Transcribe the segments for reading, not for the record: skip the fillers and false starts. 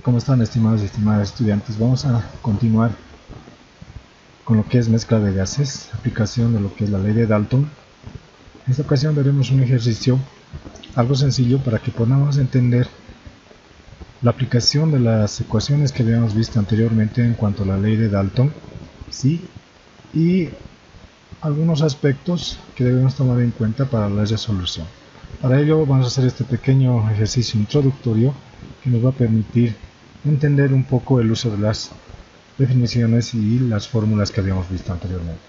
¿Cómo están, estimados y estimadas estudiantes? Vamos a continuar con lo que es mezcla de gases, aplicación de lo que es la ley de Dalton. En esta ocasión veremos un ejercicio algo sencillo para que podamos entender la aplicación de las ecuaciones que habíamos visto anteriormente en cuanto a la ley de Dalton, ¿sí? Y algunos aspectos que debemos tomar en cuenta para la resolución. Para ello vamos a hacer este pequeño ejercicio introductorio que nos va a permitir entender un poco el uso de las definiciones y las fórmulas que habíamos visto anteriormente.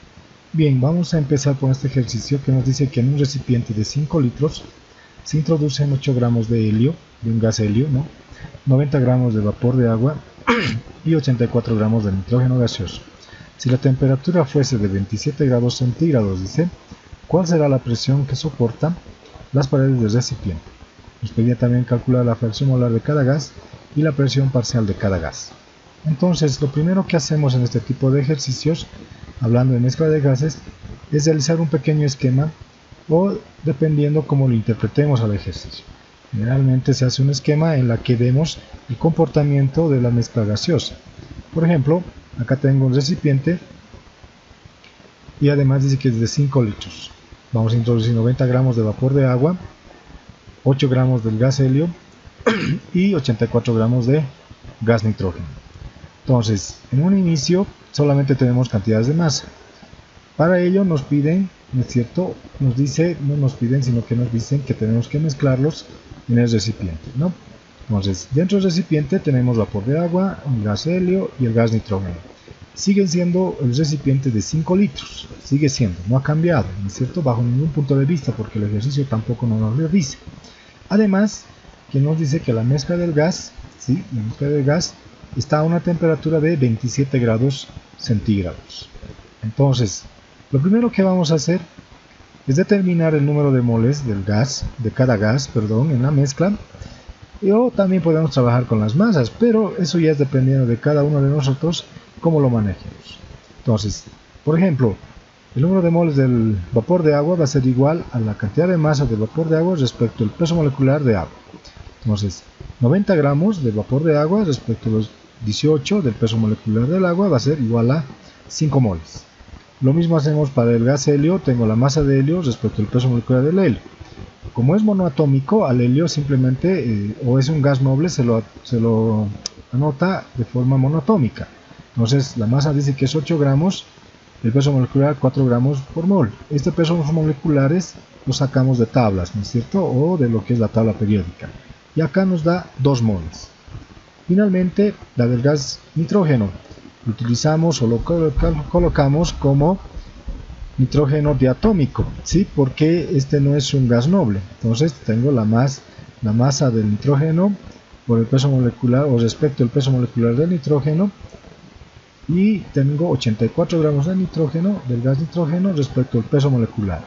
Bien, vamos a empezar con este ejercicio que nos dice que en un recipiente de 5 litros se introducen 8 gramos de helio, de un gas helio, 90 gramos de vapor de agua y 84 gramos de nitrógeno gaseoso. Si la temperatura fuese de 27 grados centígrados, dice, ¿cuál será la presión que soportan las paredes del recipiente? Nos pedía también calcular la fracción molar de cada gas y la presión parcial de cada gas. Entonces, lo primero que hacemos en este tipo de ejercicios, hablando de mezcla de gases, es realizar un pequeño esquema o dependiendo cómo lo interpretemos al ejercicio. Generalmente se hace un esquema en la que vemos el comportamiento de la mezcla gaseosa. Por ejemplo, acá tengo un recipiente y además dice que es de 5 litros. Vamos a introducir 90 gramos de vapor de agua, 8 gramos del gas helio y 84 gramos de gas nitrógeno. Entonces, en un inicio solamente tenemos cantidades de masa. Para ello nos piden, ¿no es cierto? Nos dice, no nos piden, sino que nos dicen que tenemos que mezclarlos en el recipiente, ¿no? Entonces, dentro del recipiente tenemos vapor de agua, el gas helio y el gas nitrógeno. Sigue siendo el recipiente de 5 litros, sigue siendo, no ha cambiado, ¿no es cierto? Bajo ningún punto de vista, porque el ejercicio tampoco nos lo dice. Además, que nos dice que la mezcla del gas, ¿sí? La mezcla del gas está a una temperatura de 27 grados centígrados. Entonces, lo primero que vamos a hacer es determinar el número de moles del gas, de cada gas, en la mezcla. O también podemos trabajar con las masas, pero eso ya es dependiendo de cada uno de nosotros cómo lo manejemos. Entonces, por ejemplo, el número de moles del vapor de agua va a ser igual a la cantidad de masa del vapor de agua respecto al peso molecular de agua. Entonces, 90 gramos de vapor de agua respecto a los 18 del peso molecular del agua va a ser igual a 5 moles. Lo mismo hacemos para el gas helio, tengo la masa de helio respecto al peso molecular del helio. Como es monoatómico, al helio simplemente, o es un gas noble, se lo anota de forma monoatómica. Entonces, la masa dice que es 8 gramos, el peso molecular 4 gramos por mol. Este peso moleculares lo sacamos de tablas, ¿no es cierto? O de lo que es la tabla periódica. Y acá nos da 2 moles. Finalmente, la del gas nitrógeno. Lo utilizamos o lo colocamos como nitrógeno diatómico, ¿sí? Porque este no es un gas noble. Entonces tengo la masa del nitrógeno por el peso molecular o respecto al peso molecular del nitrógeno, y tengo 84 gramos de nitrógeno, del gas nitrógeno, respecto al peso molecular.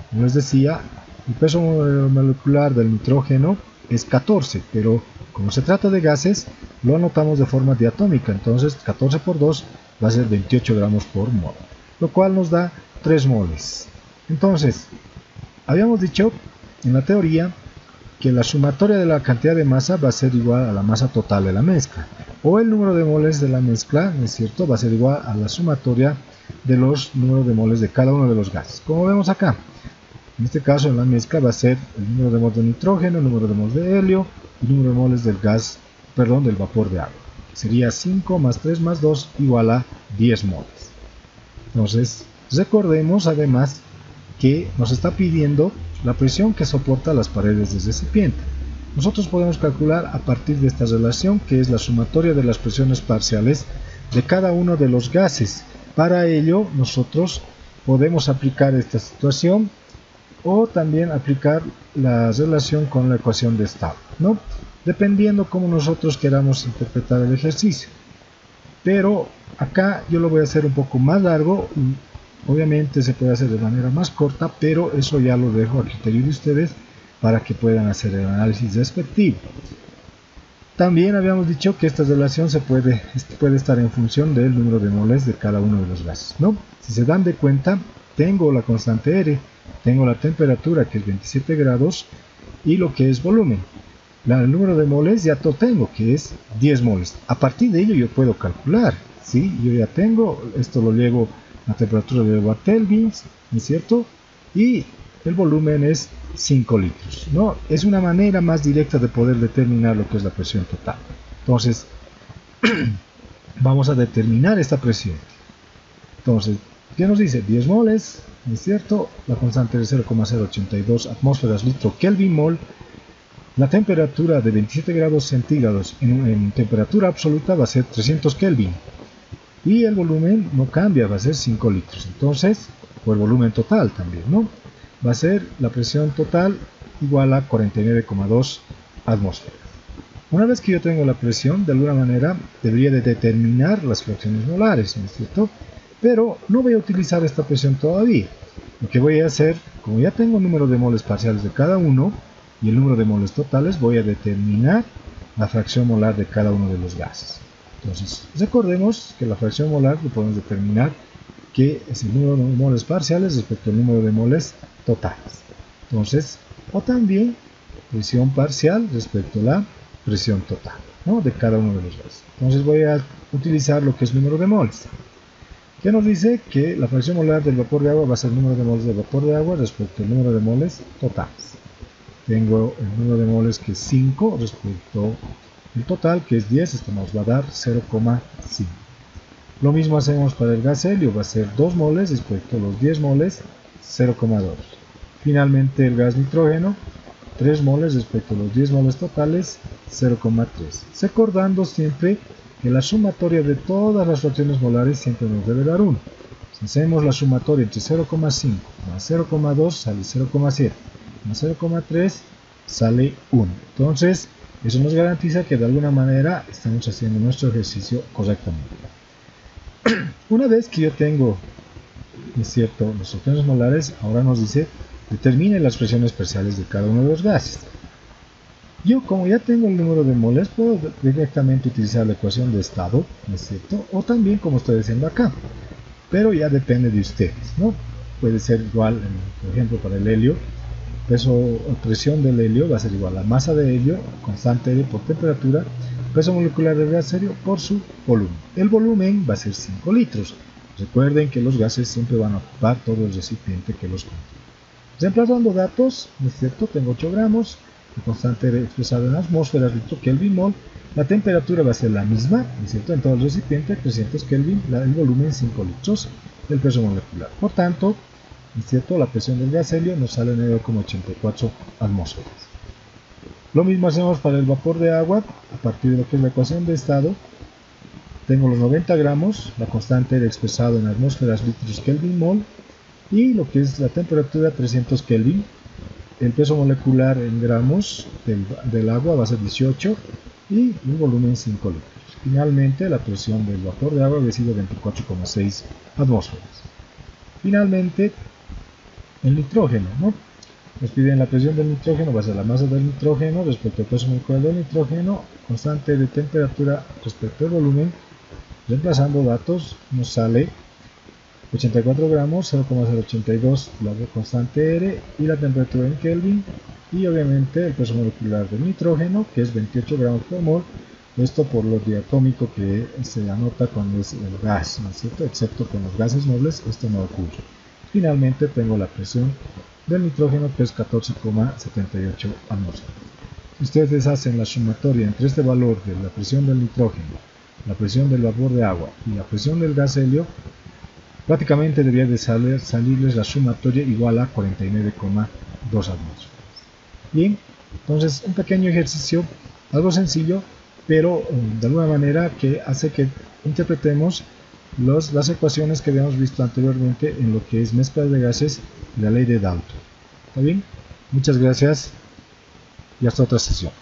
Como les decía, el peso molecular del nitrógeno es 14, pero como se trata de gases, lo anotamos de forma diatómica. Entonces 14 por 2 va a ser 28 gramos por mol, lo cual nos da 3 moles. Entonces, habíamos dicho en la teoría que la sumatoria de la cantidad de masa va a ser igual a la masa total de la mezcla, o el número de moles de la mezcla, ¿no es cierto?, va a ser igual a la sumatoria de los números de moles de cada uno de los gases, como vemos acá. En este caso, en la mezcla va a ser el número de moles de nitrógeno, el número de moles de helio y el número de moles del del vapor de agua. Sería 5 más 3 más 2 igual a 10 moles. Entonces, recordemos además que nos está pidiendo la presión que soporta las paredes del recipiente. Nosotros podemos calcular a partir de esta relación, que es la sumatoria de las presiones parciales de cada uno de los gases. Para ello, nosotros podemos aplicar esta situación o también aplicar la relación con la ecuación de estado, ¿no? Dependiendo cómo nosotros queramos interpretar el ejercicio. Pero acá yo lo voy a hacer un poco más largo. Obviamente se puede hacer de manera más corta, pero eso ya lo dejo a criterio de ustedes para que puedan hacer el análisis respectivo. También habíamos dicho que esta relación puede estar en función del número de moles de cada uno de los gases, ¿no? Si se dan de cuenta, tengo la constante R, tengo la temperatura que es 27 grados y lo que es volumen. el número de moles ya lo tengo, que es 10 moles. A partir de ello yo puedo calcular, ¿sí? Yo ya tengo, esto lo llevo a temperatura de a kelvins, ¿no es cierto? Y el volumen es 5 litros, ¿no? Es una manera más directa de poder determinar lo que es la presión total. Entonces, vamos a determinar esta presión. Entonces, ¿qué nos dice? 10 moles, ¿no es cierto? La constante es 0,082 atmósferas litro Kelvin mol. La temperatura de 27 grados centígrados en temperatura absoluta va a ser 300 Kelvin. Y el volumen no cambia, va a ser 5 litros. Entonces, o el volumen total también, ¿no? Va a ser la presión total igual a 49,2 atmósferas. Una vez que yo tengo la presión, de alguna manera debería de determinar las fracciones molares, ¿no es cierto? Pero no voy a utilizar esta presión todavía. Lo que voy a hacer, como ya tengo el número de moles parciales de cada uno y el número de moles totales, voy a determinar la fracción molar de cada uno de los gases. Entonces, recordemos que la fracción molar lo podemos determinar que es el número de moles parciales respecto al número de moles totales. Entonces, o también presión parcial respecto a la presión total, ¿no? De cada uno de los gases. Entonces voy a utilizar lo que es número de moles. ¿Qué nos dice? Que la fracción molar del vapor de agua va a ser el número de moles del vapor de agua respecto al número de moles totales. Tengo el número de moles que es 5 respecto al total que es 10, esto nos va a dar 0,5. Lo mismo hacemos para el gas helio, va a ser 2 moles respecto a los 10 moles, 0,2. Finalmente el gas nitrógeno, 3 moles respecto a los 10 moles totales, 0,3. Recordando siempre que la sumatoria de todas las fracciones molares siempre nos debe dar 1. Si hacemos la sumatoria entre 0,5 más 0,2 sale 0,7, más 0,3 sale 1. Entonces, eso nos garantiza que de alguna manera estamos haciendo nuestro ejercicio correctamente. Una vez que yo tengo, es cierto, las fracciones molares, ahora nos dice determine las presiones parciales de cada uno de los gases. Yo, como ya tengo el número de moles, puedo directamente utilizar la ecuación de estado, ¿no es cierto? O también como estoy haciendo acá, pero ya depende de ustedes, ¿no? Puede ser igual, por ejemplo, para el helio, peso o presión del helio va a ser igual a la masa de helio, constante helio por temperatura, peso molecular del gas helio por su volumen. El volumen va a ser 5 litros. Recuerden que los gases siempre van a ocupar todo el recipiente que los contiene. Reemplazando datos, ¿no es cierto? Tengo 8 gramos, la constante expresada en atmósferas litro Kelvin mol, la temperatura va a ser la misma, ¿no es cierto? En todo el recipiente, 300 Kelvin, el volumen 5 litros, el peso molecular. Por tanto, ¿no es cierto? La presión del gas helio nos sale 9,84 atmósferas. Lo mismo hacemos para el vapor de agua, a partir de lo que es la ecuación de estado. Tengo los 90 gramos, la constante era expresado en atmósferas litros Kelvin mol, y lo que es la temperatura 300 Kelvin. El peso molecular en gramos del agua va a ser 18 y el volumen 5 litros. Finalmente, la presión del vapor de agua había sido 24,6 atmósferas. Finalmente, el nitrógeno, ¿no? Nos piden la presión del nitrógeno, va a ser la masa del nitrógeno respecto al peso molecular del nitrógeno, constante de temperatura respecto al volumen. Reemplazando datos, nos sale 84 gramos, 0,082 la constante R y la temperatura en Kelvin, y obviamente el peso molecular del nitrógeno, que es 28 gramos por mol, esto por lo diatómico que se anota cuando es el gas, ¿no es cierto? Excepto con los gases nobles, esto no ocurre. Finalmente tengo la presión del nitrógeno, que es 14,78 atmósferas. Si ustedes hacen la sumatoria entre este valor de la presión del nitrógeno, la presión del vapor de agua y la presión del gas helio, prácticamente debería de salirles la sumatoria igual a 49,2 atmósferas. Bien, entonces un pequeño ejercicio, algo sencillo, pero de alguna manera que hace que interpretemos las ecuaciones que habíamos visto anteriormente en lo que es mezcla de gases y la ley de Dalton. ¿Está bien? Muchas gracias y hasta otra sesión.